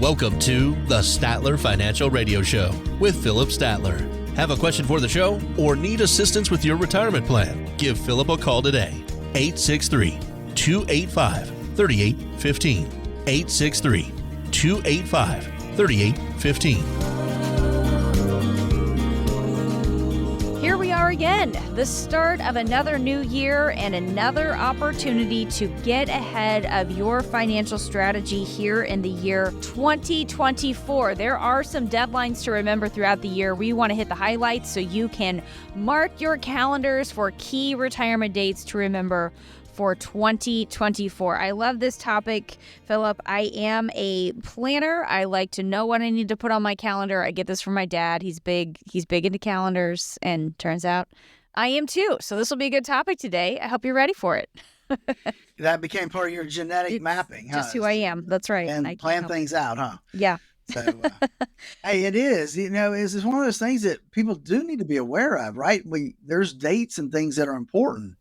Welcome to the Statler Financial Radio Show with Philip Statler. Have a question for the show or need assistance with your retirement plan? Give Philip a call today. 863-285-3815. 863-285-3815. Here we are again, the start of another new year and another opportunity to get ahead of your financial strategy here in the year 2024. There are some deadlines to remember throughout the year. We want to hit the highlights so you can mark your calendars for key retirement dates to remember for 2024. I love this topic, Philip. I am a planner. I like to know what I need to put on my calendar. I get this from my dad. He's big into calendars, and turns out I am too. So this will be a good topic today. I hope you're ready for it. That became part of your genetic mapping, huh? Just who I am. That's right. And plan things out, huh? Yeah. So, hey, it is. It's one of those things that people do need to be aware of, right? There's dates and things that are important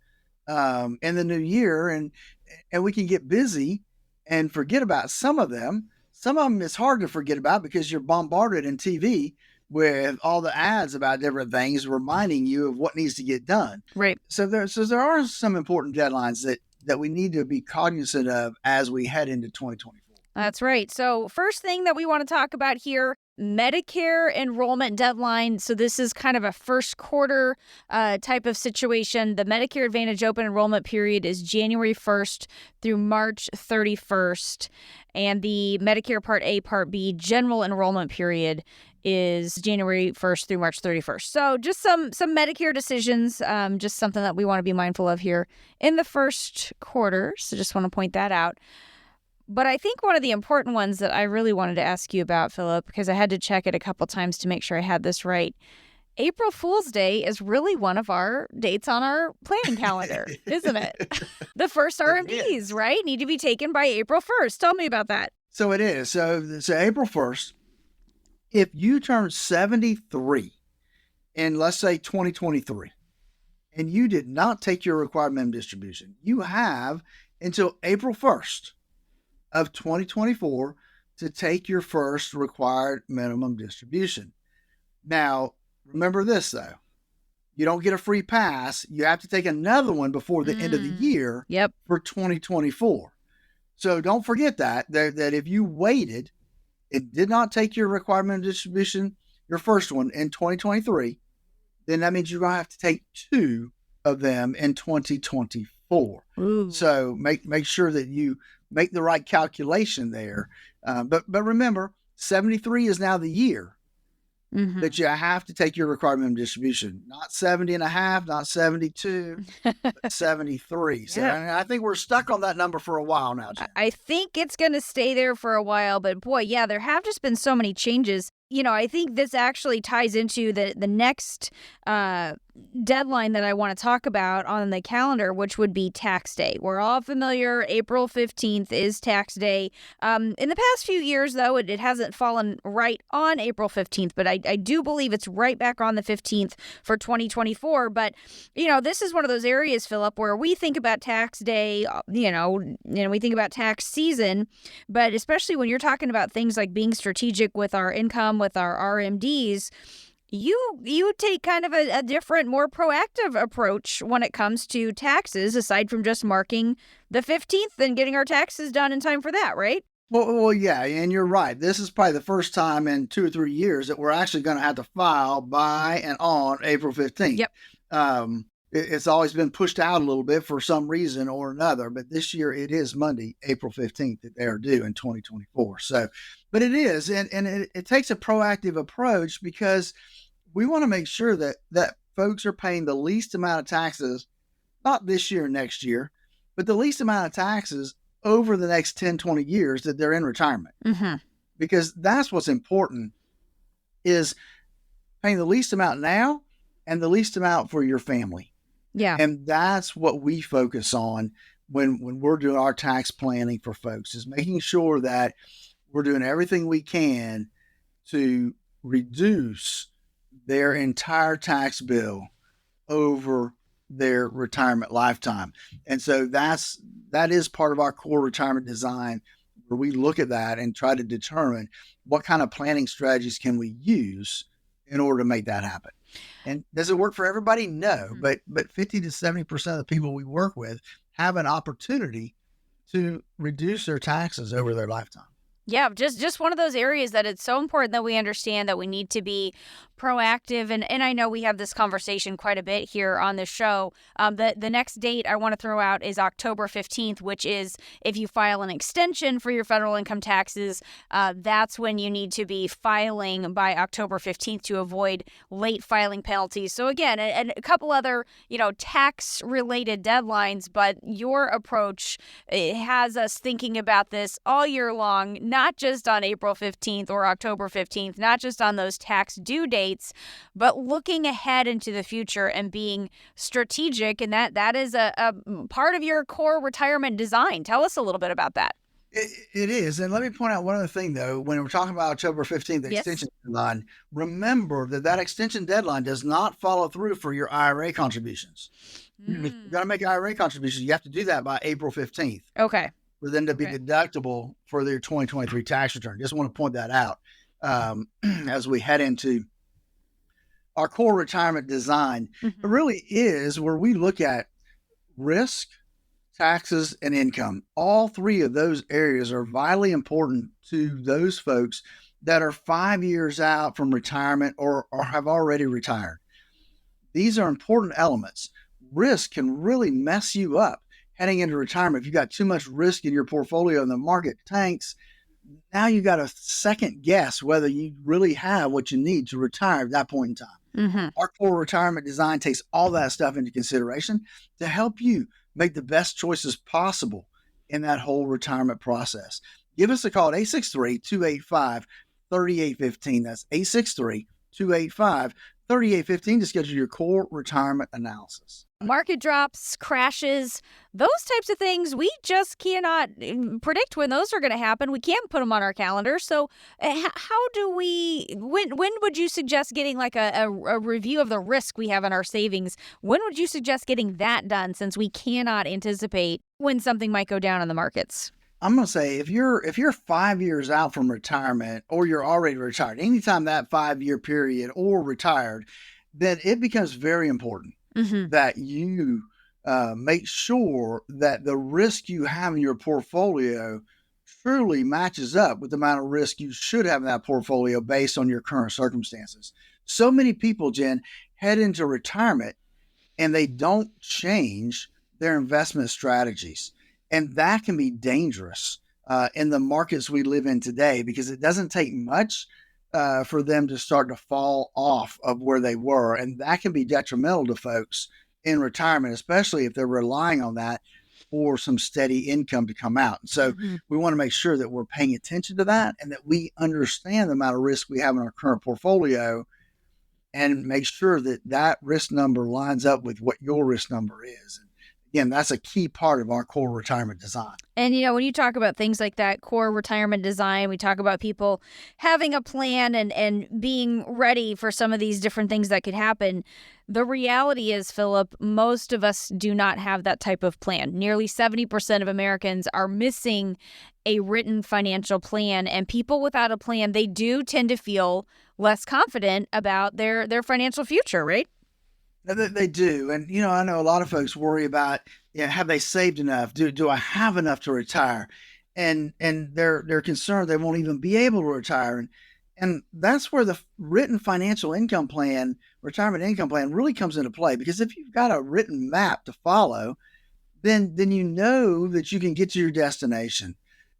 in the new year, and we can get busy and forget about some of them. Some of them it's hard to forget about because you're bombarded in TV with all the ads about different things reminding you of what needs to get done. Right. So there are some important deadlines that we need to be cognizant of as we head into 2024. That's right. So first thing that we want to talk about here, Medicare enrollment deadline. So this is kind of a first quarter type of situation. The Medicare Advantage open enrollment period is January 1st through March 31st. And the Medicare Part A, Part B general enrollment period is January 1st through March 31st. So just some Medicare decisions, just something that we want to be mindful of here in the first quarter. So just want to point that out. But I think one of the important ones that I really wanted to ask you about, Philip, because I had to check it a couple times to make sure I had this right. April Fool's Day is really one of our dates on our planning calendar, isn't it? The first RMDs, right, need to be taken by April 1st. Tell me about that. So it is. So April 1st, if you turn 73 in, let's say, 2023, and you did not take your required minimum distribution, you have until April 1st of 2024 to take your first required minimum distribution. Now, remember this, though. You don't get a free pass. You have to take another one before the end of the year for 2024. So don't forget that if you waited and did not take your required minimum distribution, your first one in 2023, then that means you're going to have to take two of them in 2024. Ooh. So make sure that you make the right calculation there. But remember, 73 is now the year that you have to take your required minimum distribution. Not 70 and a half, not 72, but 73. So I think we're stuck on that number for a while now, Jen. I think it's going to stay there for a while. But boy, yeah, there have just been so many changes. I think this actually ties into the next deadline that I want to talk about on the calendar, which would be tax day. We're all familiar. April 15th is tax day. In the past few years, though, it hasn't fallen right on April 15th, but I do believe it's right back on the 15th for 2024. But, this is one of those areas, Philip, where we think about tax day, we think about tax season, but especially when you're talking about things like being strategic with our income, with our RMDs, you take kind of a different, more proactive approach when it comes to taxes, aside from just marking the 15th and getting our taxes done in time for that, right? Well, yeah, and you're right. This is probably the first time in 2 or 3 years that we're actually going to have to file by and on April 15th. Yep. It's always been pushed out a little bit for some reason or another, but this year it is Monday, April 15th that they are due in 2024. So, but it is, and it takes a proactive approach because we want to make sure that folks are paying the least amount of taxes, not this year, next year, but the least amount of taxes over the next 10, 20 years that they're in retirement. Mm-hmm. Because that's what's important, is paying the least amount now and the least amount for your family. Yeah. And that's what we focus on when we're doing our tax planning for folks, is making sure that we're doing everything we can to reduce their entire tax bill over their retirement lifetime. And so that is part of our core retirement design where we look at that and try to determine what kind of planning strategies can we use in order to make that happen. And does it work for everybody? No, but 50 to 70% of the people we work with have an opportunity to reduce their taxes over their lifetime. Yeah, just one of those areas that it's so important that we understand that we need to be proactive. And I know we have this conversation quite a bit here on the show. The next date I want to throw out is October 15th, which is if you file an extension for your federal income taxes, that's when you need to be filing by October 15th to avoid late filing penalties. So again, and a couple other, tax related deadlines, but your approach has us thinking about this all year long, not just on April 15th or October 15th, not just on those tax due dates, but looking ahead into the future and being strategic. And that is a part of your core retirement design. Tell us a little bit about that. It is. And let me point out one other thing, though. When we're talking about October 15th, the extension deadline, remember that extension deadline does not follow through for your IRA contributions. If you're going to make IRA contributions, you have to do that by April 15th. Okay. For them to be deductible for their 2023 tax return. Just want to point that out as we head into our core retirement design. It really is where we look at risk, taxes, and income. All three of those areas are vitally important to those folks that are 5 years out from retirement or have already retired. These are important elements. Risk can really mess you up heading into retirement. If you got too much risk in your portfolio and the market tanks, now you got to second guess whether you really have what you need to retire at that point in time. Our core retirement design takes all that stuff into consideration to help you make the best choices possible in that whole retirement process. Give us a call at 863-285-3815. That's 863-285-3815 to schedule your core retirement analysis. Market drops, crashes, those types of things, we just cannot predict when those are going to happen. We can't put them on our calendar. So how do we, when would you suggest getting like a review of the risk we have in our savings? When would you suggest getting that done, since we cannot anticipate when something might go down in the markets? I'm going to say if you're 5 years out from retirement or you're already retired, anytime that 5-year period or retired, then it becomes very important that you make sure that the risk you have in your portfolio truly matches up with the amount of risk you should have in that portfolio based on your current circumstances. So many people, Jen, head into retirement and they don't change their investment strategies. And that can be dangerous in the markets we live in today, because it doesn't take much for them to start to fall off of where they were. And that can be detrimental to folks in retirement, especially if they're relying on that for some steady income to come out. So we want to make sure that we're paying attention to that and that we understand the amount of risk we have in our current portfolio and make sure that that risk number lines up with what your risk number is. Again, that's a key part of our core retirement design. And, when you talk about things like that, core retirement design, we talk about people having a plan and being ready for some of these different things that could happen. The reality is, Philip, most of us do not have that type of plan. Nearly 70% of Americans are missing a written financial plan. And people without a plan, they do tend to feel less confident about their financial future, right? They do. And, I know a lot of folks worry about, have they saved enough? Do I have enough to retire? And they're concerned they won't even be able to retire. And that's where the written financial income plan, retirement income plan, really comes into play. Because if you've got a written map to follow, then you know that you can get to your destination.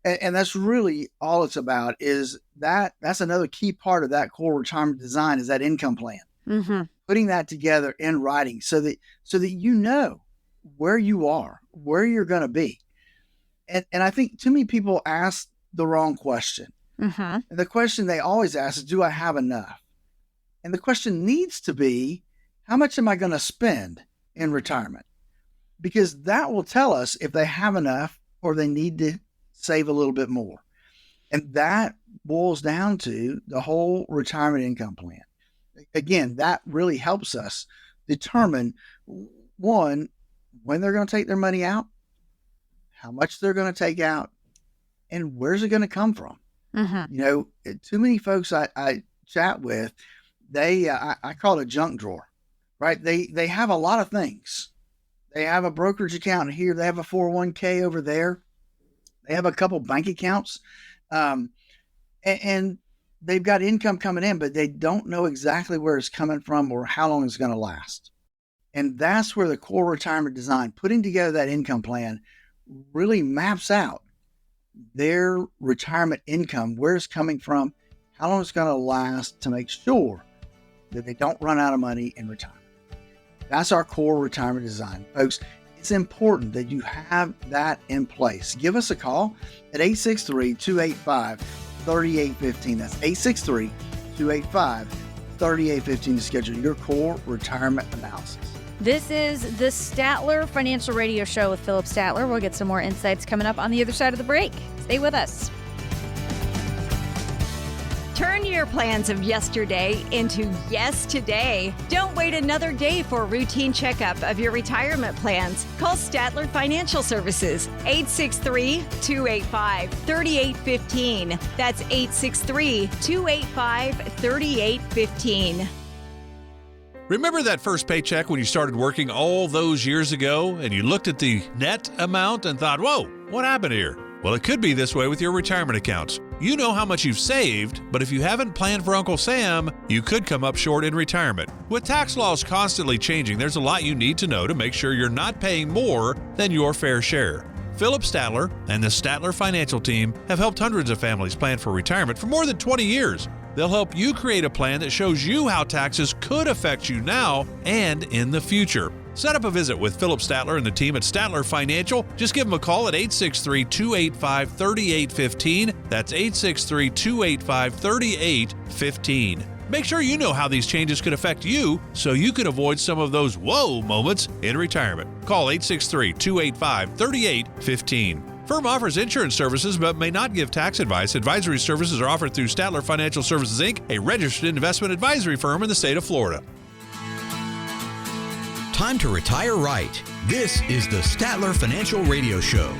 And that's really all it's about, is that's another key part of that core retirement design, is that income plan. Putting that together in writing so that you know where you are, where you're going to be. And I think too many people ask the wrong question. And the question they always ask is, do I have enough? And the question needs to be, how much am I going to spend in retirement? Because that will tell us if they have enough or they need to save a little bit more. And that boils down to the whole retirement income plan. Again, that really helps us determine, one, when they're going to take their money out, how much they're going to take out, And where's it going to come from? Too many folks I chat with, I call it a junk drawer, right? They have a lot of things. They have a brokerage account here. They have a 401k over there. They have a couple bank accounts, and they've got income coming in, but they don't know exactly where it's coming from or how long it's going to last. And that's where the core retirement design, putting together that income plan, really maps out their retirement income, where it's coming from, how long it's going to last, to make sure that they don't run out of money in retirement. That's our core retirement design. Folks, it's important that you have that in place. Give us a call at 863-285-3815. That's 863-285-3815 to schedule your core retirement analysis. This is the Statler Financial Radio Show with Philip Statler. We'll get some more insights coming up on the other side of the break. Stay with us. Turn your plans of yesterday into yes today. Don't wait another day for a routine checkup of your retirement plans. Call Statler Financial Services, 863-285-3815. That's 863-285-3815. Remember that first paycheck when you started working all those years ago and you looked at the net amount and thought, whoa, what happened here? Well, it could be this way with your retirement accounts. You know how much you've saved, but if you haven't planned for Uncle Sam, you could come up short in retirement. With tax laws constantly changing, there's a lot you need to know to make sure you're not paying more than your fair share. Philip Statler and the Statler Financial Team have helped hundreds of families plan for retirement for more than 20 years. They'll help you create a plan that shows you how taxes could affect you now and in the future. Set up a visit with Philip Statler and the team at Statler Financial. Just give them a call at 863-285-3815. That's 863-285-3815. Make sure you know how these changes could affect you so you can avoid some of those whoa moments in retirement. Call 863-285-3815. Firm offers insurance services but may not give tax advice. Advisory services are offered through Statler Financial Services, Inc., a registered investment advisory firm in the state of Florida. Time to retire right. This is the Statler Financial Radio Show.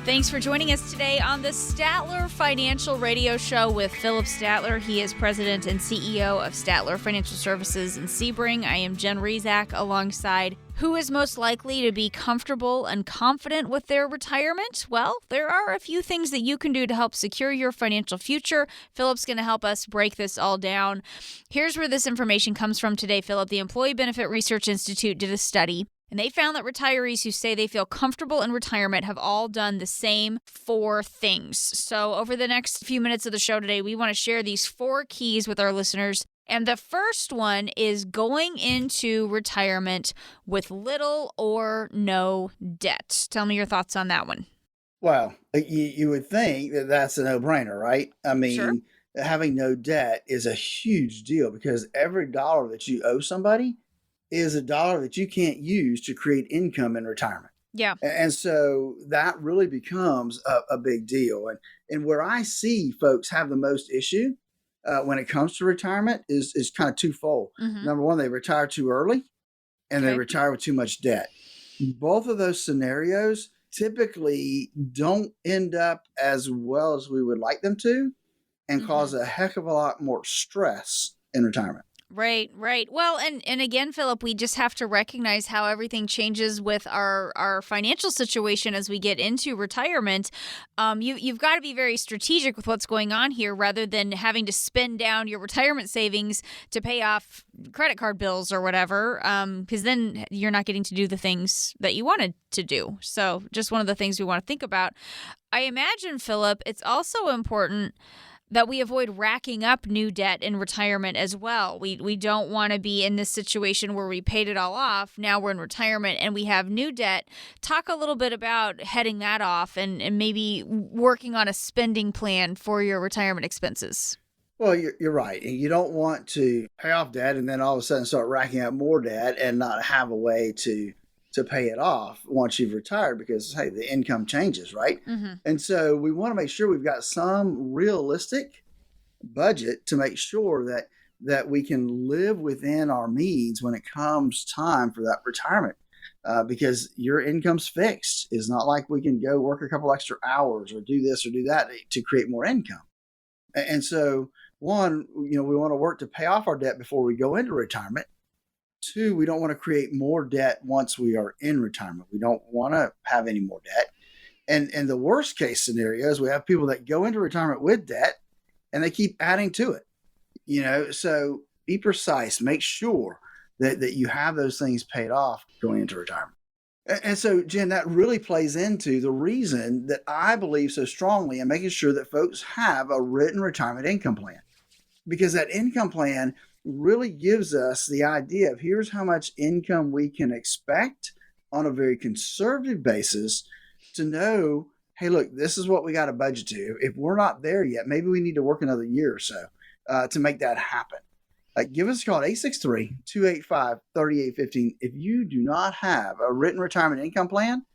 Thanks for joining us today on the Statler Financial Radio Show with Philip Statler. He is president and CEO of Statler Financial Services in Sebring. I am Jen Rezac alongside who is most likely to be comfortable and confident with their retirement? Well, there are a few things that you can do to help secure your financial future. Philip's going to help us break this all down. Here's where this information comes from today, Philip. The Employee Benefit Research Institute did a study, and they found that retirees who say they feel comfortable in retirement have all done the same 4 things. So over the next few minutes of the show today, we want to share these 4 keys with our listeners. And the first one is going into retirement with little or no debt. Tell me your thoughts on that one. Well, you would think that that's a no-brainer, right? I mean, Sure. Having no debt is a huge deal because every dollar that you owe somebody is a dollar that you can't use to create income in retirement. Yeah. And so that really becomes a big deal. And where I see folks have the most issue when it comes to retirement is kind of twofold. Mm-hmm. Number one, they retire too early and they Okay. retire with too much debt. Both of those scenarios typically don't end up as well as we would like them to and cause a heck of a lot more stress in retirement. Right. Well, and again, Philip, we just have to recognize how everything changes with our financial situation as we get into retirement. You've got to be very strategic with what's going on here rather than having to spend down your retirement savings to pay off credit card bills or whatever, because then you're not getting to do the things that you wanted to do. So just one of the things we want to think about. I imagine, Philip, it's also important that we avoid racking up new debt in retirement as well. We don't want to be in this situation where we paid it all off. Now we're in retirement and we have new debt. Talk a little bit about heading that off and maybe working on a spending plan for your retirement expenses. Well, you're right. And you don't want to pay off debt and then all of a sudden start racking up more debt and not have a way to pay it off once you've retired because, hey, the income changes, right? Mm-hmm. And so we want to make sure we've got some realistic budget to make sure that we can live within our means when it comes time for that retirement. because your income's fixed. It's not like we can go work a couple extra hours or do this or do that to create more income. And so, one, we want to work to pay off our debt before we go into retirement. Two, we don't want to create more debt once we are in retirement. We don't want to have any more debt. And the worst case scenario is we have people that go into retirement with debt and they keep adding to it. So be precise, make sure that you have those things paid off going into retirement. And so, Jen, that really plays into the reason that I believe so strongly in making sure that folks have a written retirement income plan, because that income plan really gives us the idea of here's how much income we can expect on a very conservative basis to know, hey, look, this is what we got to budget to. If we're not there yet, maybe we need to work another year or so to make that happen. Give us a call at 863-285-3815. If you do not have a written retirement income plan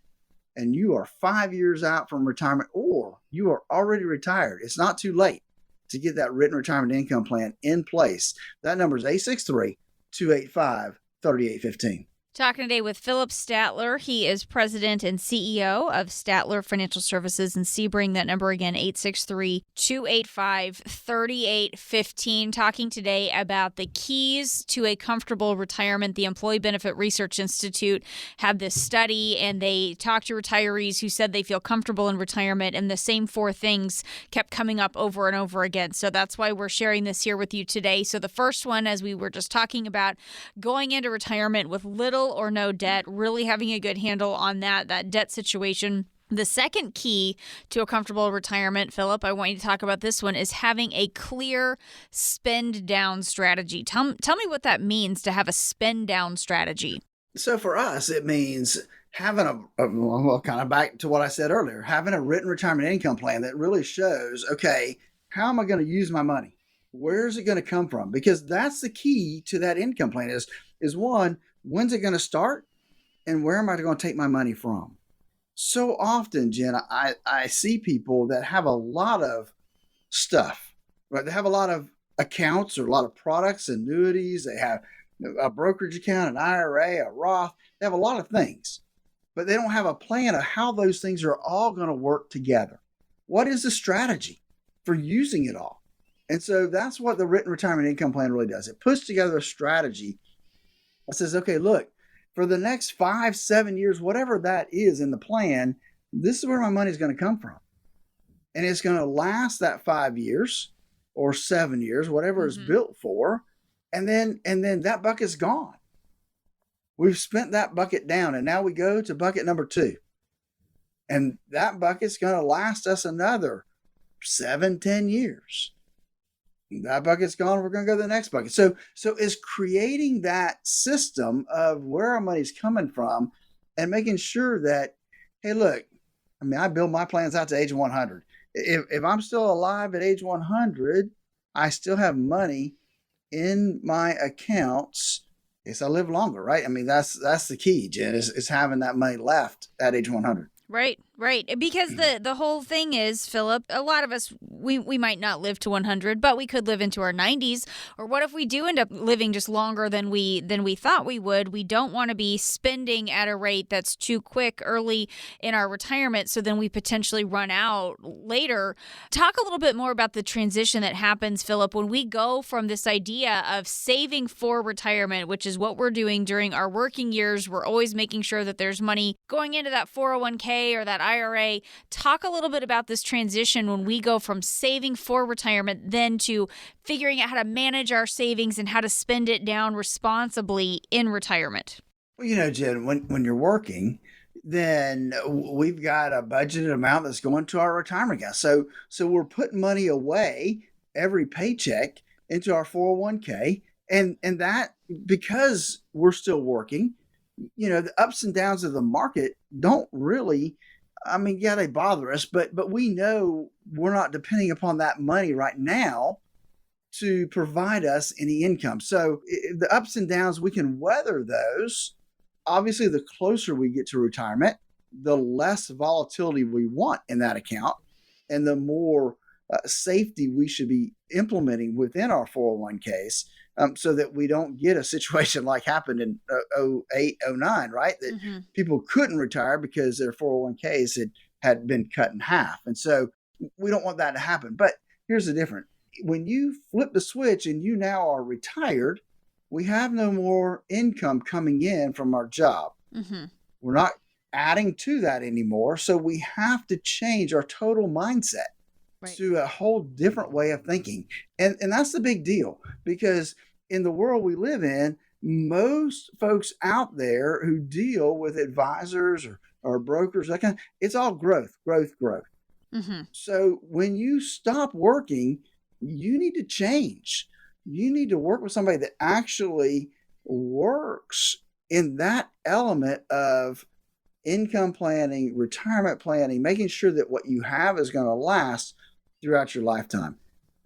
and you are 5 years out from retirement or you are already retired, it's not too late to get that written retirement income plan in place. That number is 863-285-3815. Talking today with Philip Statler. He is president and CEO of Statler Financial Services in Sebring. That number again, 863-285-3815. Talking today about the keys to a comfortable retirement. The Employee Benefit Research Institute had this study, and they talked to retirees who said they feel comfortable in retirement, and the same four things kept coming up over and over again. So that's why we're sharing this here with you today. So the first one, as we were just talking about, going into retirement with little or no debt, really having a good handle on that debt situation. The second key to a comfortable retirement, Philip, I want you to talk about this one, is having a clear spend down strategy. Tell me what that means to have a spend down strategy. So for us, it means having well, kind of back to what I said earlier, having a written retirement income plan that really shows, okay, how am I going to use my money? Where is it going to come from? Because that's the key to that income plan is one, when's it going to start? And where am I going to take my money from? So often, Jen, I see people that have a lot of stuff, right? They have a lot of accounts or a lot of products, annuities. They have a brokerage account, an IRA, a Roth. They have a lot of things, but they don't have a plan of how those things are all going to work together. What is the strategy for using it all? And so that's what the written retirement income plan really does. It puts together a strategy. It says, okay, look, for the next 5-7 years, whatever that is in the plan, this is where my money is going to come from. And it's going to last that 5 years or 7 years, whatever it's built for. And then that bucket's gone. We've spent that bucket down, and now we go to bucket number 2. And that bucket's going to last us another 7-10 years. That bucket's gone, we're going to go to the next bucket. So it's creating that system of where our money's coming from and making sure that, hey, look, I build my plans out to age 100. If I'm still alive at age 100, I still have money in my accounts. Yes, I live longer, right? That's the key, Jen, is having that money left at age 100. Right. Because the whole thing is, Philip, a lot of us, we might not live to 100, but we could live into our 90s. Or what if we do end up living just longer than we thought we would? We don't want to be spending at a rate that's too quick early in our retirement, so then we potentially run out later. Talk a little bit more about the transition that happens, Philip, when we go from this idea of saving for retirement, which is what we're doing during our working years. We're always making sure that there's money going into that 401k or that IRA. Talk a little bit about this transition when we go from saving for retirement then to figuring out how to manage our savings and how to spend it down responsibly in retirement. Well, Jen, when you're working, then we've got a budgeted amount that's going to our retirement account. So we're putting money away every paycheck into our 401k. And that, because we're still working, the ups and downs of the market don't really, they bother us, but we know we're not depending upon that money right now to provide us any income. So the ups and downs, we can weather those. Obviously, the closer we get to retirement, the less volatility we want in that account and the more safety we should be implementing within our 401ks so that we don't get a situation like happened in 08, 09, right? That people couldn't retire because their 401ks had been cut in half. And so we don't want that to happen. But here's the difference. When you flip the switch and you now are retired, we have no more income coming in from our job. We're not adding to that anymore. So we have to change our total mindset to a whole different way of thinking. And that's the big deal, because in the world we live in, most folks out there who deal with advisors or brokers, that kind of, it's all growth. So when you stop working, you need to change. You need to work with somebody that actually works in that element of income planning, retirement planning, making sure that what you have is going to last throughout your lifetime.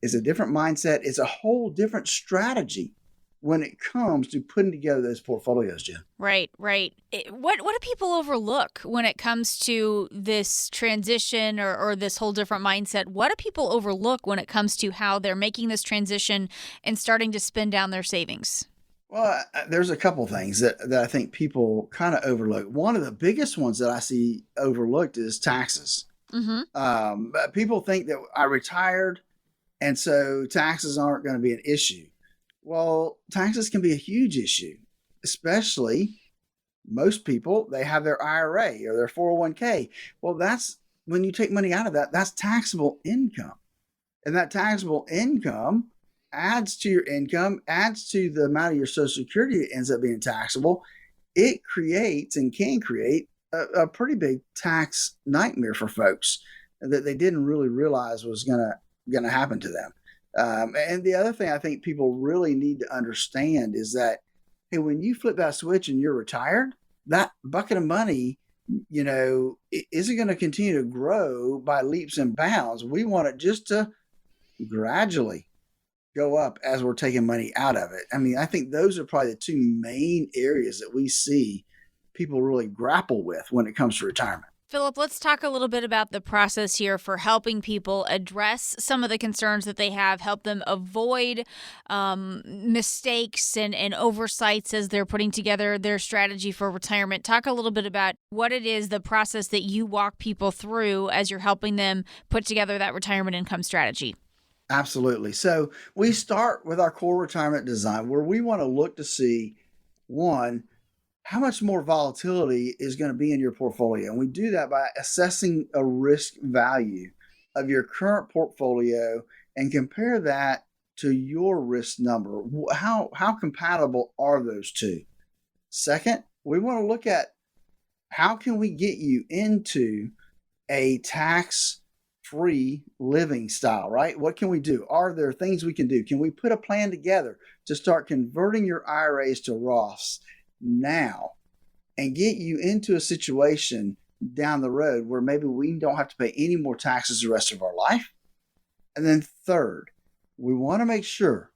It's a different mindset. It's a whole different strategy when it comes to putting together those portfolios, Jen. Right. What do people overlook when it comes to this transition or this whole different mindset? What do people overlook when it comes to how they're making this transition and starting to spend down their savings? Well, there's a couple things that I think people kind of overlook. One of the biggest ones that I see overlooked is taxes. People think that I retired and so taxes aren't going to be an issue. Well, taxes can be a huge issue, especially most people, they have their IRA or their 401k. Well, that's when you take money out of that, that's taxable income. And that taxable income adds to your income, adds to the amount of your Social Security that ends up being taxable. It creates and can create a pretty big tax nightmare for folks that they didn't really realize was going to happen to them. And the other thing I think people really need to understand is that, hey, when you flip that switch and you're retired, that bucket of money, it isn't going to continue to grow by leaps and bounds. We want it just to gradually go up as we're taking money out of it. I mean, I think those are probably the two main areas that we see people really grapple with when it comes to retirement. Philip, let's talk a little bit about the process here for helping people address some of the concerns that they have, help them avoid mistakes and oversights as they're putting together their strategy for retirement. Talk a little bit about what it is, the process that you walk people through as you're helping them put together that retirement income strategy. Absolutely. So we start with our core retirement design, where we want to look to see, one, how much more volatility is going to be in your portfolio. And we do that by assessing a risk value of your current portfolio and compare that to your risk number. How compatible are those two? Second, we want to look at how can we get you into a tax-free living style, right? What can we do? Are there things we can do? Can we put a plan together to start converting your IRAs to Roths now and get you into a situation down the road where maybe we don't have to pay any more taxes the rest of our life? And then third, we want to make sure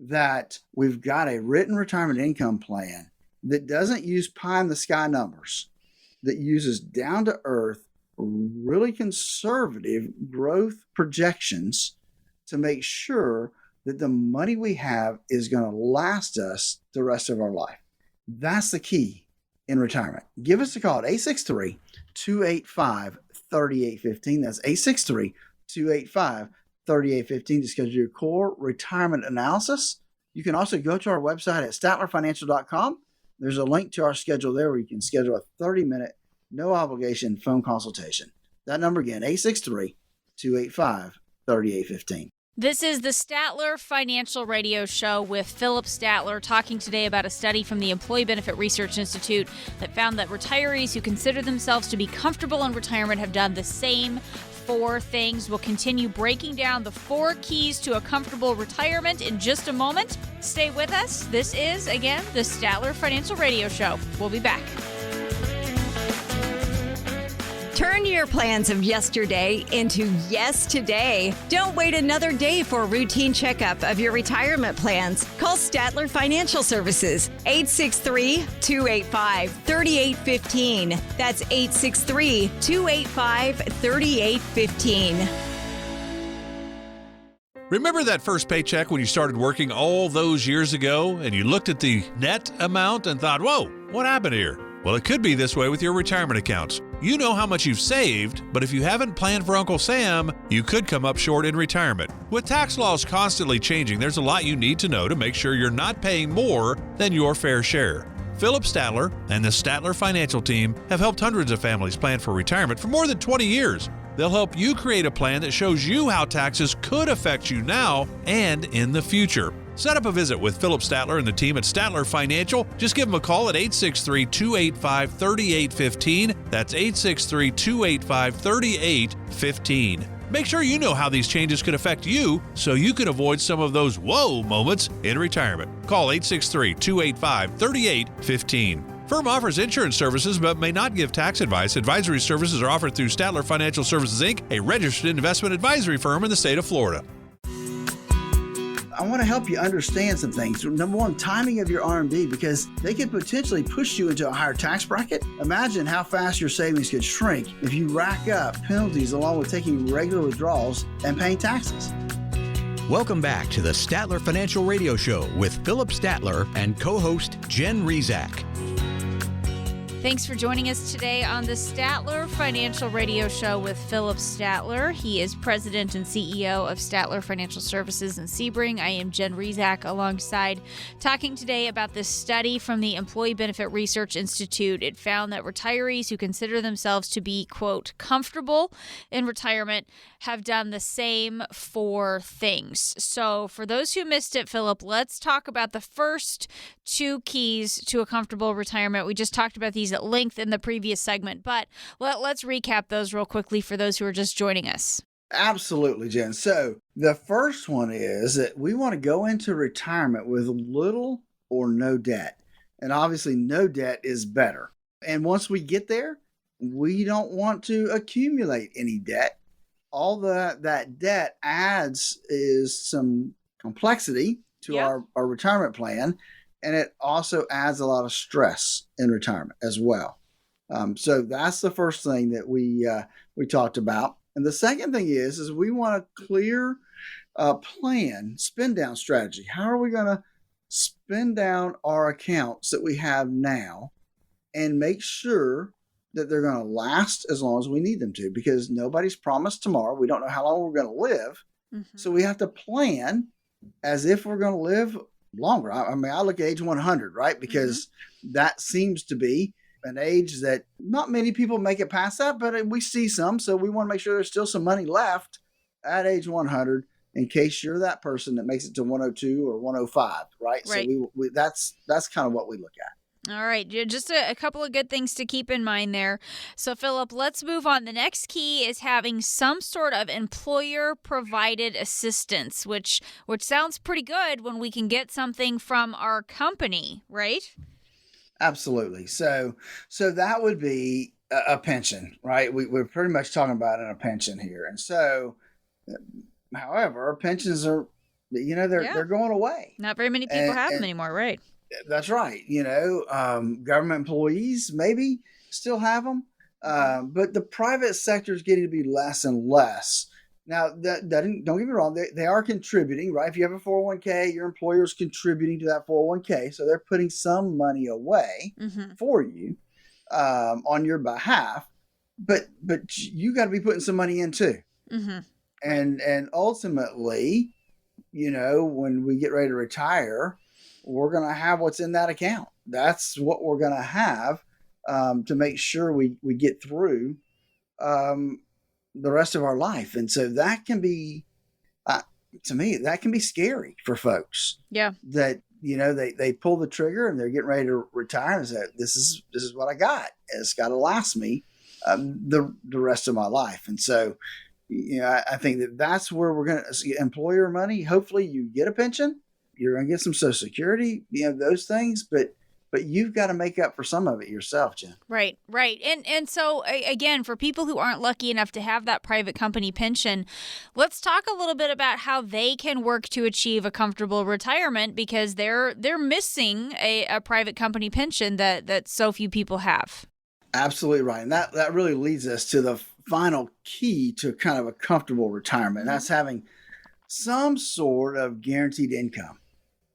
that we've got a written retirement income plan that doesn't use pie in the sky numbers, that uses down to earth, really conservative growth projections to make sure that the money we have is going to last us the rest of our life. That's the key in retirement. Give us a call at 863-285-3815. That's 863-285-3815 to schedule your core retirement analysis. You can also go to our website at statlerfinancial.com. There's a link to our schedule there where you can schedule a 30-minute, no obligation phone consultation. That number again, 863-285-3815. This is the Statler Financial Radio Show with Philip Statler, talking today about a study from the Employee Benefit Research Institute that found that retirees who consider themselves to be comfortable in retirement have done the same 4 things. We'll continue breaking down the 4 keys to a comfortable retirement in just a moment. Stay with us. This is, again, the Statler Financial Radio Show. We'll be back. Turn your plans of yesterday into yes today. Don't wait another day for a routine checkup of your retirement plans. Call Statler Financial Services, 863-285-3815. That's 863-285-3815. Remember that first paycheck when you started working all those years ago and you looked at the net amount and thought, whoa, what happened here? Well, it could be this way with your retirement accounts. You know how much you've saved, but if you haven't planned for Uncle Sam, you could come up short in retirement. With tax laws constantly changing, there's a lot you need to know to make sure you're not paying more than your fair share. Philip Statler and the Statler Financial Team have helped hundreds of families plan for retirement for more than 20 years. They'll help you create a plan that shows you how taxes could affect you now and in the future. Set up a visit with Philip Statler and the team at Statler Financial. Just give them a call at 863-285-3815. That's 863-285-3815. Make sure you know how these changes could affect you so you can avoid some of those whoa moments in retirement. Call 863-285-3815. Firm offers insurance services but may not give tax advice. Advisory services are offered through Statler Financial Services, Inc., a registered investment advisory firm in the state of Florida. I want to help you understand some things. Number one, timing of your R&D, because they could potentially push you into a higher tax bracket. Imagine how fast your savings could shrink if you rack up penalties along with taking regular withdrawals and paying taxes. Welcome back to the Statler Financial Radio Show with Philip Statler and co-host Jen Rezac. Thanks for joining us today on the Statler Financial Radio Show with Philip Statler. He is president and CEO of Statler Financial Services in Sebring. I am Jen Rezac alongside, talking today about this study from the Employee Benefit Research Institute. It found that retirees who consider themselves to be, quote, comfortable in retirement have done the same 4 things. So for those who missed it, Philip, let's talk about the first 2 keys to a comfortable retirement. We just talked about these at length in the previous segment, but let's recap those real quickly for those who are just joining us. Absolutely, Jen. So the first one is that we want to go into retirement with little or no debt. And obviously no debt is better. And once we get there, we don't want to accumulate any debt. All that debt adds is some complexity to our retirement plan. And it also adds a lot of stress in retirement as well. So that's the first thing that we talked about. And the second thing is we want a clear plan, spend down strategy. How are we going to spend down our accounts that we have now and make sure that they're going to last as long as we need them to? Because nobody's promised tomorrow. We don't know how long we're going to live. Mm-hmm. So we have to plan as if we're going to live longer. I mean, I look at age 100, right? Because that seems to be an age that not many people make it past that, but we see some. So we want to make sure there's still some money left at age 100 in case you're that person that makes it to 102 or 105, right? So that's kind of what we look at. All right, just a couple of good things to keep in mind there. So, Philip, let's move on. The next key is having some sort of employer-provided assistance, which sounds pretty good when we can get something from our company, right? Absolutely. So that would be a pension, right? We're pretty much talking about a pension here. And so, however, pensions are, they're going away. Not very many people have them anymore, right? That's right. Government employees maybe still have them, but the private sector is getting to be less and less. Now, don't get me wrong, they are contributing, right? If you have a 401k, your employer is contributing to that 401k, so they're putting some money away for you on your behalf. But you got to be putting some money in too, and ultimately, when we get ready to retire, we're going to have what's in that account. That's what we're going to have to make sure we get through the rest of our life. And so that can be, to me, that can be scary for folks. Yeah. That, they pull the trigger and they're getting ready to retire and say, this is what I got. It's got to last me the rest of my life. And so, I think that's where we're going to employer money. Hopefully you get a pension. You're going to get some Social Security, those things, but you've got to make up for some of it yourself, Jen. Right. And so, again, for people who aren't lucky enough to have that private company pension, let's talk a little bit about how they can work to achieve a comfortable retirement, because they're missing a private company pension that so few people have. Absolutely right. And that really leads us to the final key to kind of a comfortable retirement. That's having some sort of guaranteed income.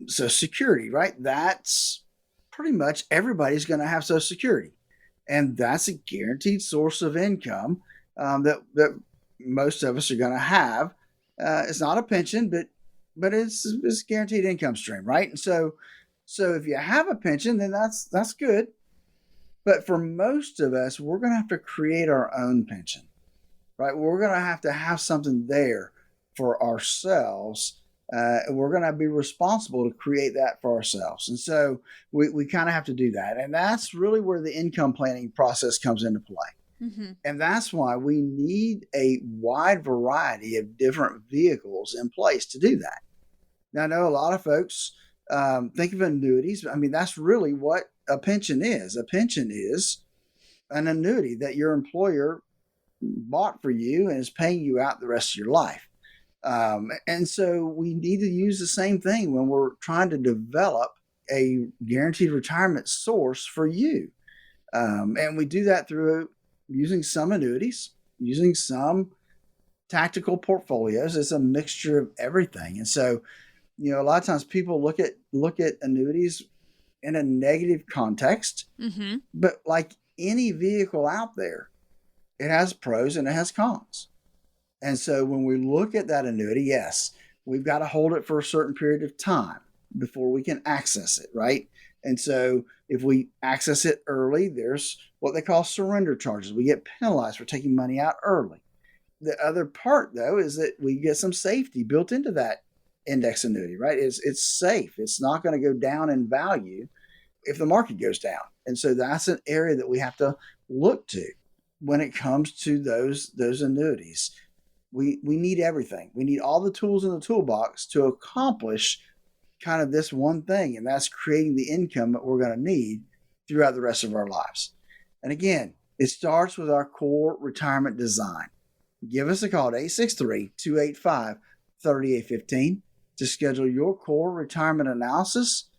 Social Security, right? That's pretty much everybody's going to have Social Security. And that's a guaranteed source of income that most of us are going to have. It's not a pension, but it's a guaranteed income stream, right? And so if you have a pension, then that's good. But for most of us, we're going to have to create our own pension, right? We're going to have something there for ourselves. We're going to be responsible to create that for ourselves. And so we kind of have to do that. And that's really where the income planning process comes into play. Mm-hmm. And that's why we need a wide variety of different vehicles in place to do that. Now, I know a lot of folks think of annuities. I mean, that's really what a pension is. A pension is an annuity that your employer bought for you and is paying you out the rest of your life. And so we need to use the same thing when we're trying to develop a guaranteed retirement source for you. And we do that through using some annuities, using some tactical portfolios. It's a mixture of everything. And so, a lot of times people look at annuities in a negative context, mm-hmm. but like any vehicle out there, it has pros and it has cons. And so when we look at that annuity, yes, we've got to hold it for a certain period of time before we can access it, right? And so if we access it early, there's what they call surrender charges. We get penalized for taking money out early. The other part, though, is that we get some safety built into that index annuity, right? It's safe. It's not going to go down in value if the market goes down. And so that's an area that we have to look to when it comes to those annuities. We need everything. We need all the tools in the toolbox to accomplish kind of this one thing, and that's creating the income that we're going to need throughout the rest of our lives. And again, it starts with our core retirement design. Give us a call at 863-285-3815 to schedule your core retirement analysis.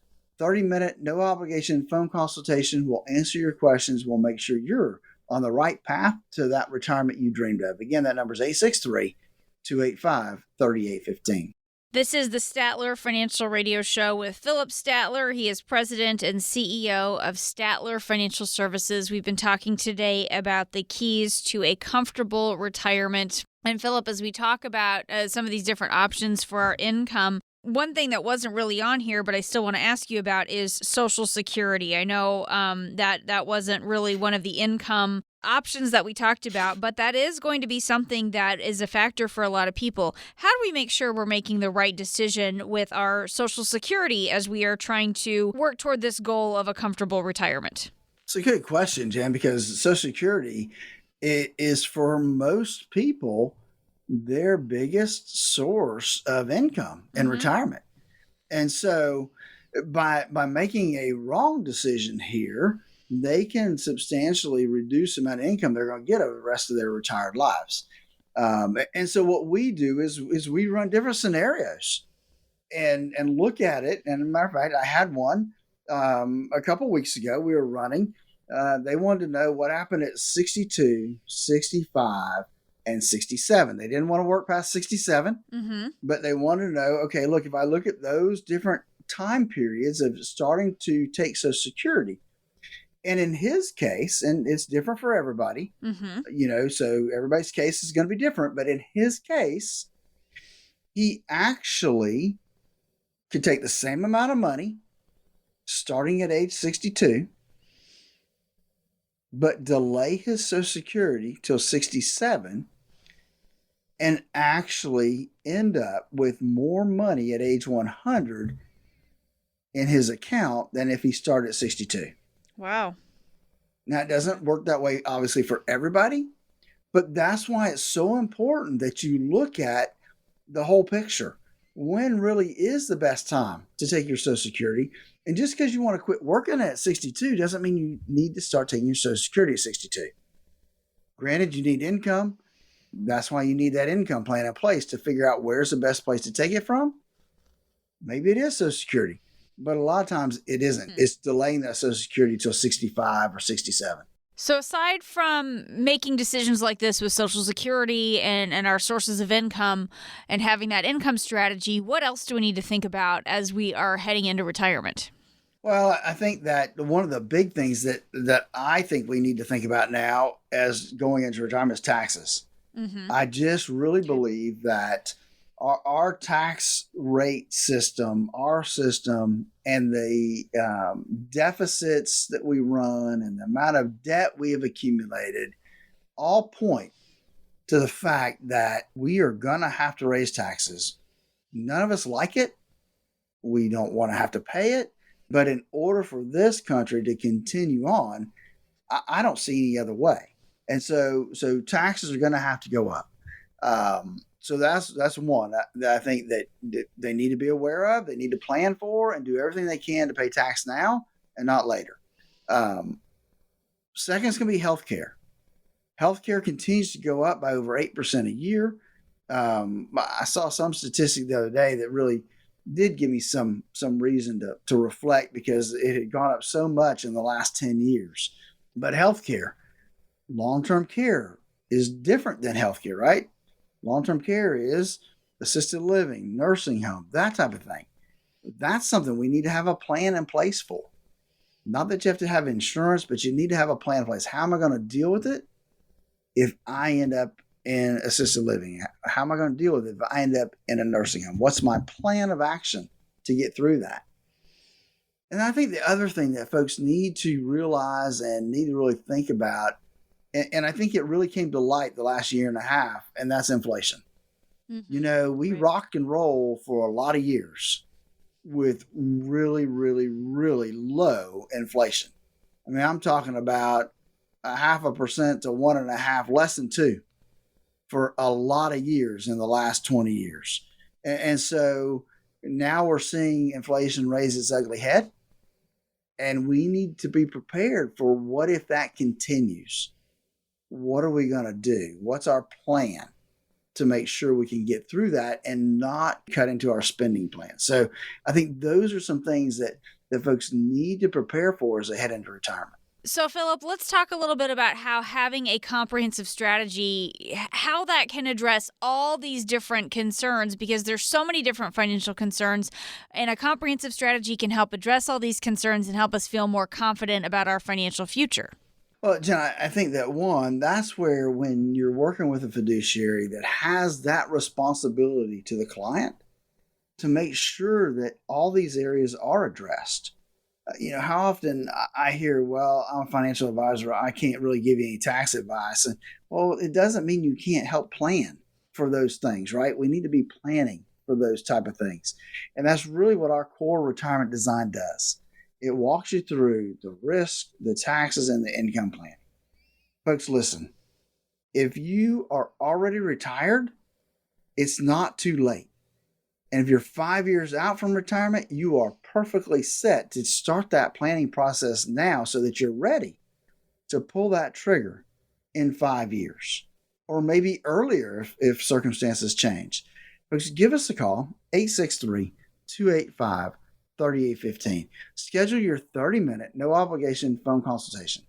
30-minute, no obligation phone consultation. We'll answer your questions. We'll make sure you're on the right path to that retirement you dreamed of. Again, that number is 863-285-3815. This is the Statler Financial Radio Show with Philip Statler. He is president and CEO of Statler Financial Services. We've been talking today about the keys to a comfortable retirement. And Philip, as we talk about some of these different options for our income, one thing that wasn't really on here, but I still want to ask you about is Social Security. I know that wasn't really one of the income options that we talked about, but that is going to be something that is a factor for a lot of people. How do we make sure we're making the right decision with our Social Security as we are trying to work toward this goal of a comfortable retirement? It's a good question, Jen, because Social Security is for most people their biggest source of income in retirement. And so by making a wrong decision here, they can substantially reduce the amount of income they're going to get over the rest of their retired lives. And so what we do is we run different scenarios and look at it. And as a matter of fact, I had one a couple weeks ago. We were running. They wanted to know what happened at 62, 65, and 67. They didn't want to work past 67, but they wanted to know, okay, look, if I look at those different time periods of starting to take Social Security, and in his case, and it's different for everybody, so everybody's case is going to be different, but in his case, he actually could take the same amount of money starting at age 62, but delay his Social Security till 67 and actually end up with more money at age 100 in his account than if he started at 62. Wow. Now, it doesn't work that way, obviously, for everybody, but that's why it's so important that you look at the whole picture. When really is the best time to take your Social Security? And just because you want to quit working at 62 doesn't mean you need to start taking your Social Security at 62. Granted, you need income. That's why you need that income plan in place to figure out where's the best place to take it from. Maybe it is Social Security, but a lot of times it isn't. It's delaying that Social Security till 65 or 67. So aside from making decisions like this with Social Security and our sources of income and having that income strategy, what else do we need to think about as we are heading into retirement? Well, I think that one of the big things that I think we need to think about now as going into retirement is taxes. Mm-hmm. I just really believe that our tax rate system, our system, and the deficits that we run and the amount of debt we have accumulated all point to the fact that we are going to have to raise taxes. None of us like it. We don't want to have to pay it. But in order for this country to continue on, I don't see any other way. And so taxes are going to have to go up. So that's one that I think that they need to be aware of. They need to plan for and do everything they can to pay tax now and not later. Second is going to be healthcare. Healthcare continues to go up by over 8% a year. I saw some statistic the other day that really did give me some reason to reflect, because it had gone up so much in the last 10 years. But healthcare, long-term care is different than healthcare, right? Long-term care is assisted living, nursing home, that type of thing. That's something we need to have a plan in place for. Not that you have to have insurance, but you need to have a plan in place. How am I going to deal with it if I end up in assisted living? How am I going to deal with it if I end up in a nursing home? What's my plan of action to get through that? And I think the other thing that folks need to realize and need to really think about, and I think it really came to light the last year and a half, and that's inflation. Mm-hmm. We rock and roll for a lot of years with really, really, really low inflation. I mean, I'm talking about 0.5% to 1.5%, less than 2%. For a lot of years in the last 20 years. And so now we're seeing inflation raise its ugly head, and we need to be prepared for what if that continues? What are we going to do? What's our plan to make sure we can get through that and not cut into our spending plan? So I think those are some things that folks need to prepare for as they head into retirement. So, Philip, let's talk a little bit about how having a comprehensive strategy, how that can address all these different concerns, because there's so many different financial concerns, and a comprehensive strategy can help address all these concerns and help us feel more confident about our financial future. Well, Jen, I think that that's where when you're working with a fiduciary that has that responsibility to the client to make sure that all these areas are addressed. How often I hear, well, I'm a financial advisor, I can't really give you any tax advice. And well, it doesn't mean you can't help plan for those things, right? We need to be planning for those type of things. And that's really what our core retirement design does. It walks you through the risk, the taxes, and the income planning. Folks, listen, if you are already retired, it's not too late. And if you're 5 years out from retirement, you are perfectly set to start that planning process now so that you're ready to pull that trigger in 5 years, or maybe earlier if circumstances change. Folks, give us a call, 863-285-3815. Schedule your 30-minute, no obligation phone consultation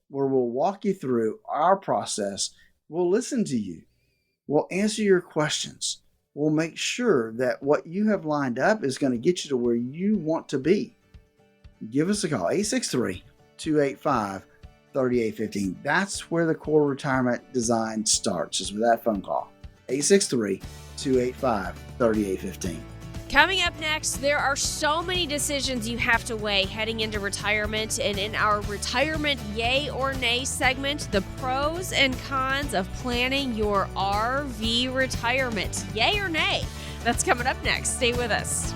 where we'll walk you through our process. We'll listen to you. We'll answer your questions. We'll make sure that what you have lined up is going to get you to where you want to be. Give us a call, 863-285-3815. That's where the core retirement design starts, is with that phone call, 863-285-3815. Coming up next, there are so many decisions you have to weigh heading into retirement, and in our retirement yay or nay segment, the pros and cons of planning your RV retirement. Yay or nay? That's coming up next. Stay with us.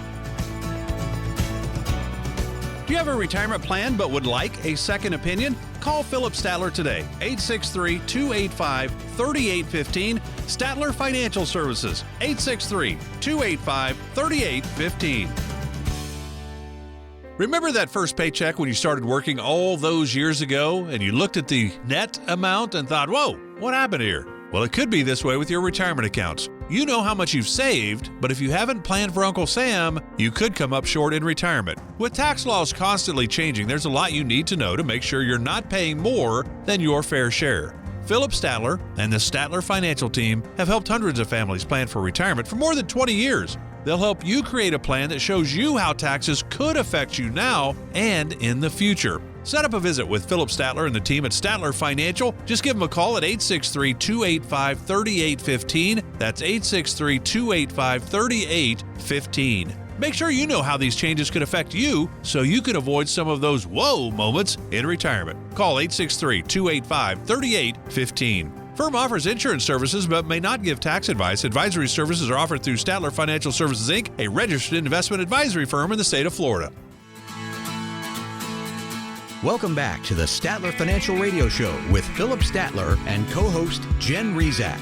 Do you have a retirement plan but would like a second opinion? Call Philip Statler today, 863-285-3815. Statler Financial Services, 863-285-3815. Remember that first paycheck when you started working all those years ago and you looked at the net amount and thought, whoa, what happened here? Well, it could be this way with your retirement accounts. You know how much you've saved, but if you haven't planned for Uncle Sam, you could come up short in retirement. With tax laws constantly changing, there's a lot you need to know to make sure you're not paying more than your fair share. Philip Statler and the Statler Financial Team have helped hundreds of families plan for retirement for more than 20 years. They'll help you create a plan that shows you how taxes could affect you now and in the future. Set up a visit with Philip Statler and the team at Statler Financial. Just give them a call at 863-285-3815. That's 863-285-3815. Make sure you know how these changes could affect you so you can avoid some of those whoa moments in retirement. Call 863-285-3815. Firm offers insurance services but may not give tax advice. Advisory services are offered through Statler Financial Services, Inc., a registered investment advisory firm in the state of Florida. Welcome back to the Statler Financial Radio Show with Philip Statler and co-host Jen Rezac.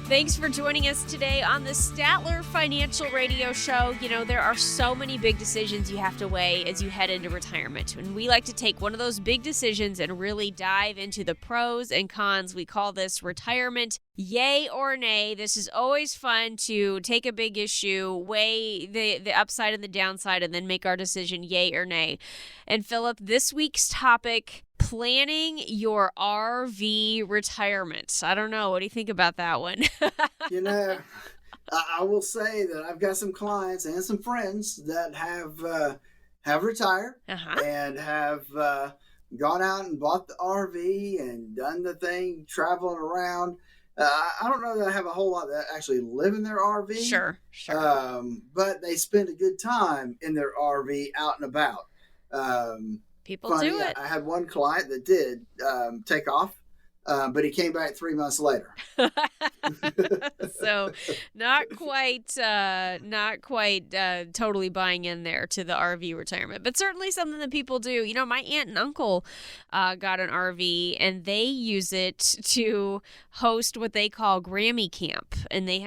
Thanks for joining us today on the Statler Financial Radio Show. You know, there are so many big decisions you have to weigh as you head into retirement. And we like to take one of those big decisions and really dive into the pros and cons. We call this retirement yay or nay. This is always fun to take a big issue, weigh the upside and the downside, and then make our decision yay or nay. And Philip, this week's topic, planning your RV retirement. I don't know. What do you think about that one? You know, I will say that I've got some clients and some friends that have retired and have gone out and bought the RV and done the thing, traveling around. I don't know that I have a whole lot that actually live in their RV. Sure. But they spend a good time in their RV out and about. People do it. I had one client that did take off, but he came back 3 months later. So not quite totally buying in there to the RV retirement, but certainly something that people do. You know, my aunt and uncle got an RV and they use it to host what they call Grammy Camp, and they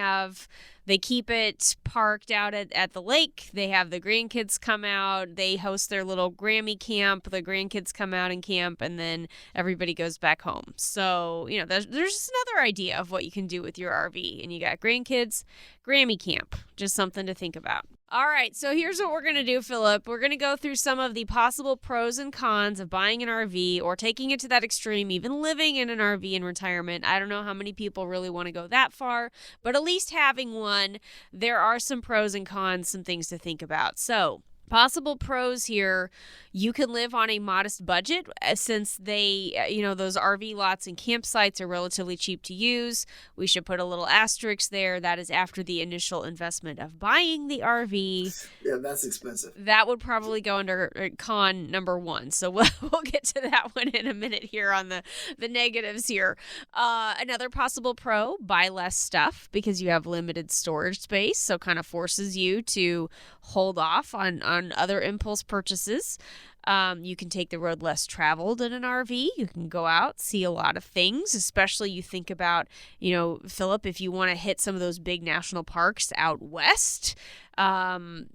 keep it parked out at the lake. They have the grandkids come out. They host their little Grammy camp. The grandkids come out and camp, and then everybody goes back home. So, you know, there's just another idea of what you can do with your RV. And you got grandkids, Grammy camp. Just something to think about. All right, so here's what we're going to do, Philip. We're going to go through some of the possible pros and cons of buying an RV or taking it to that extreme, even living in an RV in retirement. I don't know how many people really want to go that far, but at least having one, there are some pros and cons, some things to think about. So, possible pros here, you can live on a modest budget since they, those RV lots and campsites are relatively cheap to use. We should put a little asterisk there. That is after the initial investment of buying the RV. Yeah, that's expensive. That would probably go under con number one. So we'll get to that one in a minute here on the negatives here. Another possible pro, buy less stuff because you have limited storage space. So kind of forces you to hold off on other impulse purchases. You can take the road less traveled in an RV. You can go out, see a lot of things, especially you think about, Philip, if you want to hit some of those big national parks out west, you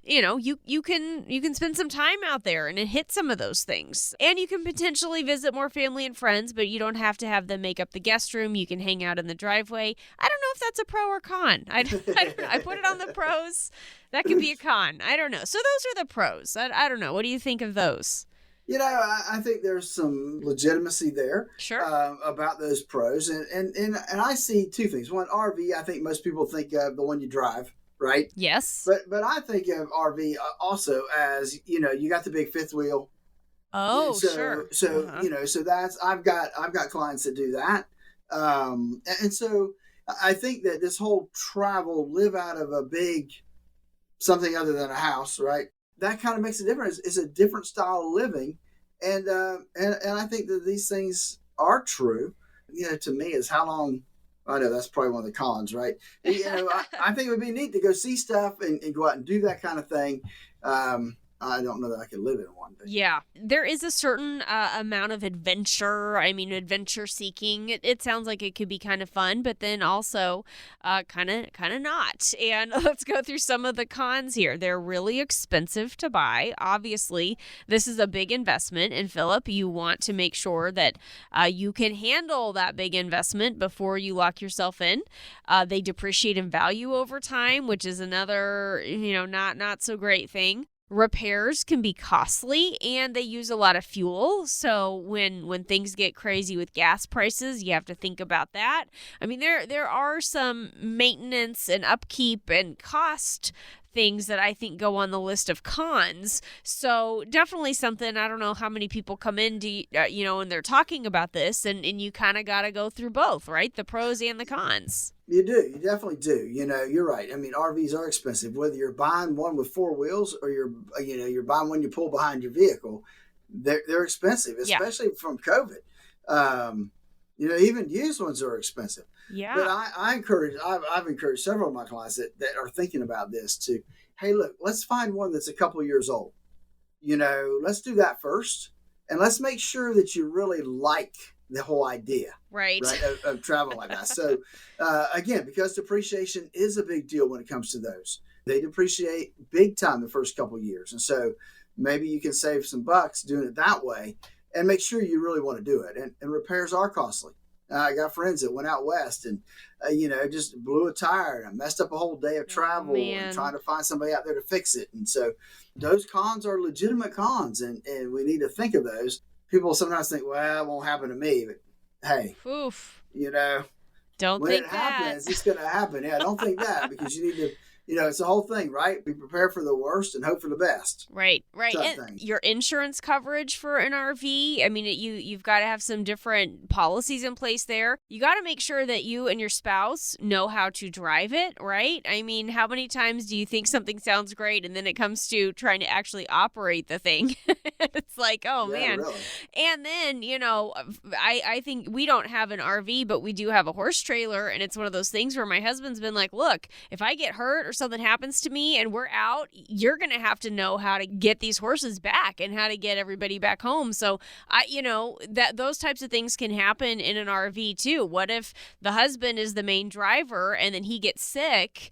can spend some time out there and hit some of those things. And you can potentially visit more family and friends, but you don't have to have them make up the guest room. You can hang out in the driveway. I don't know if that's a pro or con. I put it on the pros. That could be a con. I don't know. So those are the pros. I don't know. What do you think of those? I think there's some legitimacy there. Sure. About those pros. And I see two things. One, RV, I think most people think of the one you drive, right? Yes. But I think of RV also as, you got the big fifth wheel. Oh, sure. So, so that's, I've got clients that do that. And so I think that this whole travel, live out of a big something other than a house, right? That kind of makes a difference. It's a different style of living. And I think that these things are true. To me, is how long, I know that's probably one of the cons, right? I think it would be neat to go see stuff and go out and do that kind of thing. I don't know that I could live in one. But Yeah, there is a certain amount of adventure. I mean, adventure seeking. It sounds like it could be kind of fun, but then also kind of not. And let's go through some of the cons here. They're really expensive to buy. Obviously, this is a big investment. And Philip, you want to make sure that you can handle that big investment before you lock yourself in. They depreciate in value over time, which is another, not so great thing. Repairs can be costly and they use a lot of fuel. So when things get crazy with gas prices, you have to think about that. I mean, there are some maintenance and upkeep and cost things that I think go on the list of cons. So definitely something, I don't know how many people come in to, and they're talking about this and you kind of got to go through both, right? The pros and the cons. you do. You definitely do. You're right. I mean, RVs are expensive. Whether you're buying one with four wheels or you're buying one you pull behind your vehicle, they're expensive, especially from COVID. Even used ones are expensive. Yeah. But I've encouraged several of my clients that are thinking about this to, hey, look, let's find one that's a couple years old. Let's do that first. And let's make sure that you really like the whole idea right? of travel like that. So again, because depreciation is a big deal when it comes to those, they depreciate big time the first couple of years. And so maybe you can save some bucks doing it that way and make sure you really want to do it. And repairs are costly. I got friends that went out west and, just blew a tire and messed up a whole day of travel and trying to find somebody out there to fix it. And so those cons are legitimate cons and we need to think of those. People sometimes think, well, it won't happen to me, but hey, Oof. Don't when think it happens, it's going to happen. Yeah, don't think that because you need to, it's the whole thing, right? Be prepared for the worst and hope for the best. Right. And your insurance coverage for an RV, I mean, you've got to have some different policies in place there. You got to make sure that you and your spouse know how to drive it, right? I mean, how many times do you think something sounds great and then it comes to trying to actually operate the thing? It's like, oh, yeah, man. Really. And then, I think we don't have an RV, but we do have a horse trailer. And it's one of those things where my husband's been like, look, if I get hurt or something happens to me and we're out, you're going to have to know how to get these horses back and how to get everybody back home. So that those types of things can happen in an RV too. What if the husband is the main driver and then he gets sick?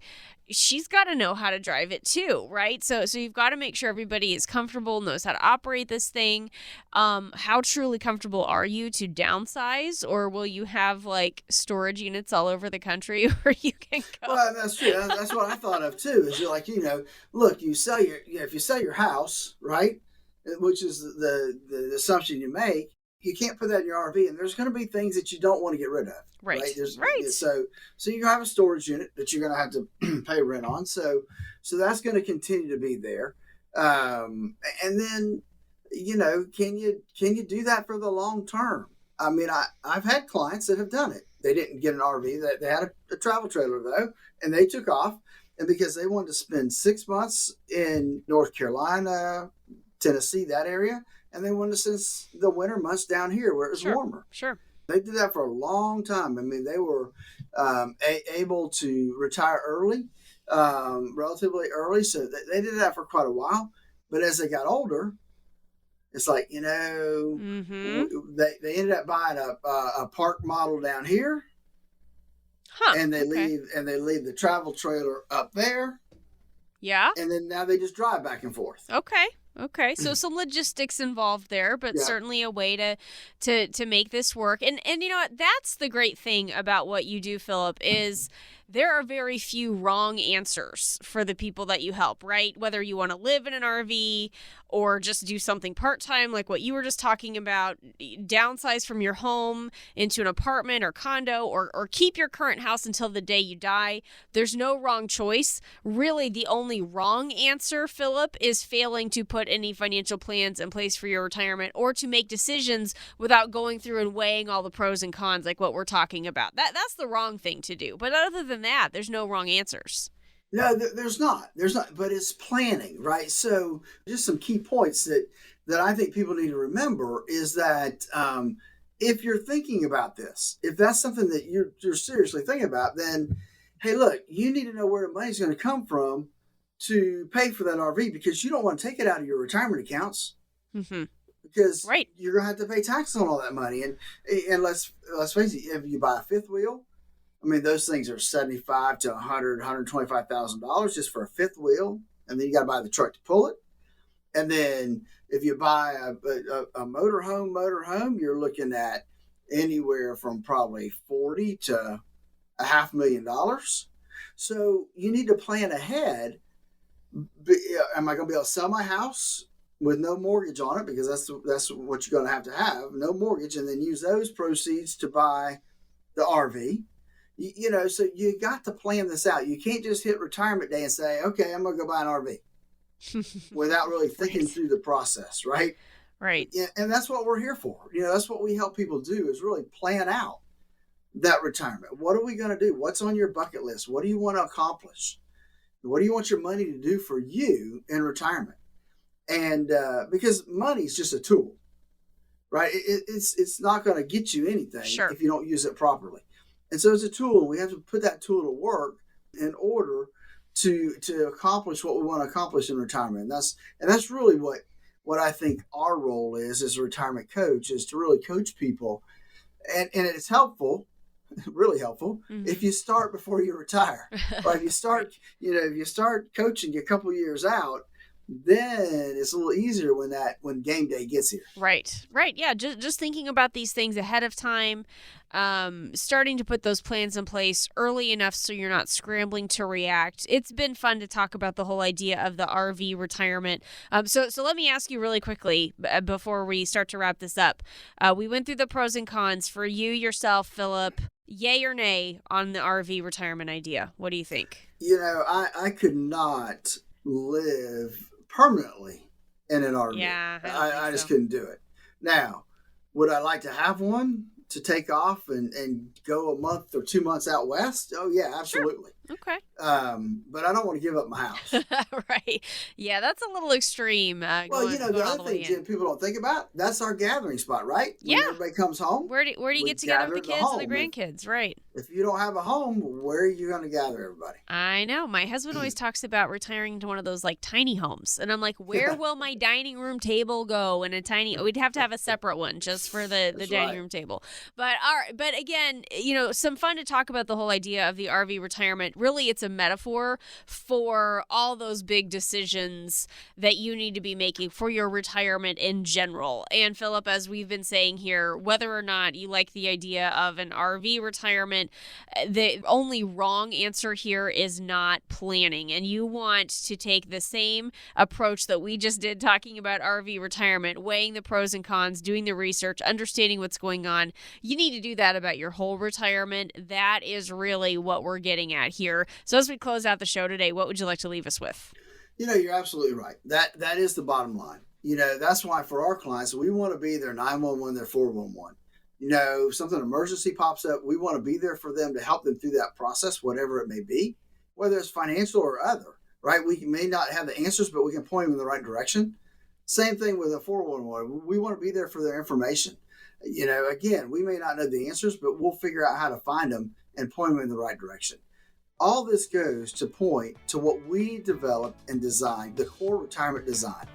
She's got to know how to drive it too, right? So you've got to make sure everybody is comfortable, knows how to operate this thing. How truly comfortable are you to downsize, or will you have like storage units all over the country where you can go? Well, that's true. That's what I thought of too. Is you're like, look, you sell if you sell your house, right, which is the assumption you make. You can't put that in your RV, and there's going to be things that you don't want to get rid of. Right. Right. So you have a storage unit that you're going to have to pay rent on. So that's going to continue to be there. And then, can you do that for the long term? I mean, I've had clients that have done it. They didn't get an RV. They had a travel trailer though, and they took off. And because they wanted to spend 6 months in North Carolina, Tennessee, that area, and they wanted to spend the winter months down here where it was warmer. Sure. They did that for a long time. I mean, they were able to retire early, relatively early. So they did that for quite a while. But as they got older, it's like, they ended up buying a park model down here. And they leave the travel trailer up there. Yeah. And then now they just drive back and forth. Okay, so some logistics involved there, but certainly a way to make this work. And you know what? That's the great thing about what you do, Philip, is there are very few wrong answers for the people that you help, right? Whether you want to live in an RV or just do something part-time like what you were just talking about, downsize from your home into an apartment or condo, or keep your current house until the day you die. There's no wrong choice. Really, the only wrong answer, Philip, is failing to put any financial plans in place for your retirement or to make decisions without going through and weighing all the pros and cons like what we're talking about. That's the wrong thing to do. But other than that, there's no wrong answers. No, there's not, but it's planning, right? So just some key points that I think people need to remember is that if you're thinking about this, if that's something that you're seriously thinking about, then, hey, look, you need to know where the money's going to come from to pay for that RV, because you don't want to take it out of your retirement accounts. Mm-hmm. Because Right. you're going to have to pay tax on all that money. And let's face it, if you buy a fifth wheel, I mean, those things are $75,000 to $100,000, $125,000 just for a fifth wheel. And then you got to buy the truck to pull it. And then if you buy a motorhome, you're looking at anywhere from probably $40,000 to $500,000. So you need to plan ahead. Am I going to be able to sell my house with no mortgage on it? Because that's what you're going to have, no mortgage, and then use those proceeds to buy the RV. So you got to plan this out. You can't just hit retirement day and say, okay, I'm going to go buy an RV without really thinking through the process, right? Right. Yeah, and that's what we're here for. That's what we help people do, is really plan out that retirement. What are we going to do? What's on your bucket list? What do you want to accomplish? What do you want your money to do for you in retirement? And because money is just a tool, right? It's not going to get you anything if you don't use it properly. And so it's a tool. We have to put that tool to work in order to accomplish what we want to accomplish in retirement. And that's really what I think our role is as a retirement coach, is to really coach people. And it's helpful, really helpful, if you start before you retire. Or if you start coaching a couple years out, then it's a little easier when game day gets here. Right. Yeah. Just thinking about these things ahead of time, starting to put those plans in place early enough so you're not scrambling to react. It's been fun to talk about the whole idea of the RV retirement. So let me ask you really quickly before we start to wrap this up. We went through the pros and cons for you yourself, Philip. Yay or nay on the RV retirement idea? What do you think? I could not live permanently in an RV. Yeah, I just couldn't do it. Now, would I like to have one to take off and go a month or 2 months out west? Oh yeah, absolutely. Sure. Okay. But I don't want to give up my house. Right. Yeah, that's a little extreme. The other thing, Jen, people don't think about, that's our gathering spot, right? When everybody comes home. Where do you get together with the kids and the grandkids? Right. If you don't have a home, where are you going to gather everybody? I know. My husband always talks about retiring to one of those like tiny homes. And I'm like, where will my dining room table go in a tiny, we'd have to have a separate one just for the dining room table. But again, some fun to talk about the whole idea of the RV retirement. Really, it's a metaphor for all those big decisions that you need to be making for your retirement in general. And Philip, as we've been saying here, whether or not you like the idea of an RV retirement, the only wrong answer here is not planning. And you want to take the same approach that we just did talking about RV retirement, weighing the pros and cons, doing the research, understanding what's going on. You need to do that about your whole retirement. That is really what we're getting at here. So as we close out the show today, what would you like to leave us with? You're absolutely right. That is the bottom line. That's why for our clients, we want to be their 911, their 411. If something emergency pops up, we want to be there for them to help them through that process, whatever it may be, whether it's financial or other, right? We may not have the answers, but we can point them in the right direction. Same thing with a 411. We want to be there for their information. Again, we may not know the answers, but we'll figure out how to find them and point them in the right direction. All this goes to point to what we developed and designed, the core retirement design,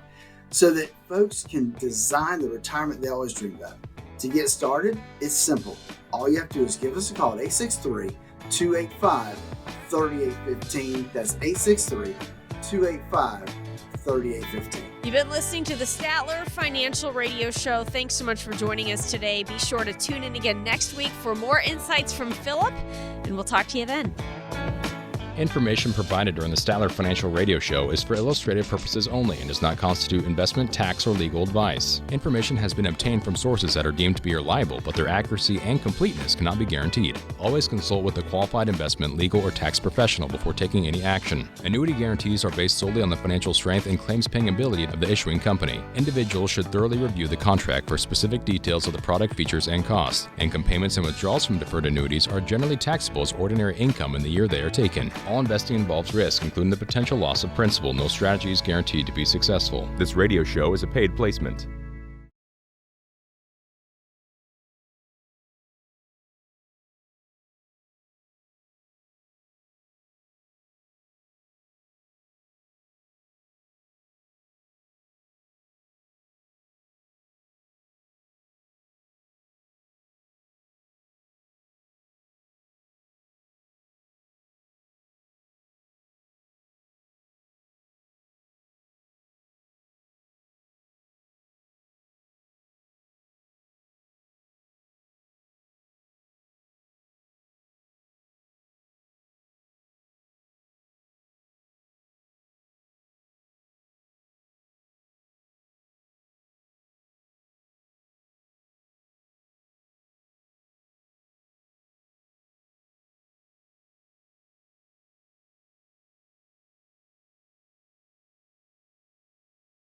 so that folks can design the retirement they always dreamed of. To get started, it's simple. All you have to do is give us a call at 863-285-3815. That's 863-285-3815. You've been listening to the Statler Financial Radio Show. Thanks so much for joining us today. Be sure to tune in again next week for more insights from Philip, and we'll talk to you then. Information provided during the Statler Financial Radio Show is for illustrative purposes only and does not constitute investment, tax, or legal advice. Information has been obtained from sources that are deemed to be reliable, but their accuracy and completeness cannot be guaranteed. Always consult with a qualified investment, legal, or tax professional before taking any action. Annuity guarantees are based solely on the financial strength and claims-paying ability of the issuing company. Individuals should thoroughly review the contract for specific details of the product features and costs. Income payments and withdrawals from deferred annuities are generally taxable as ordinary income in the year they are taken. All investing involves risk, including the potential loss of principal. No strategy is guaranteed to be successful. This radio show is a paid placement.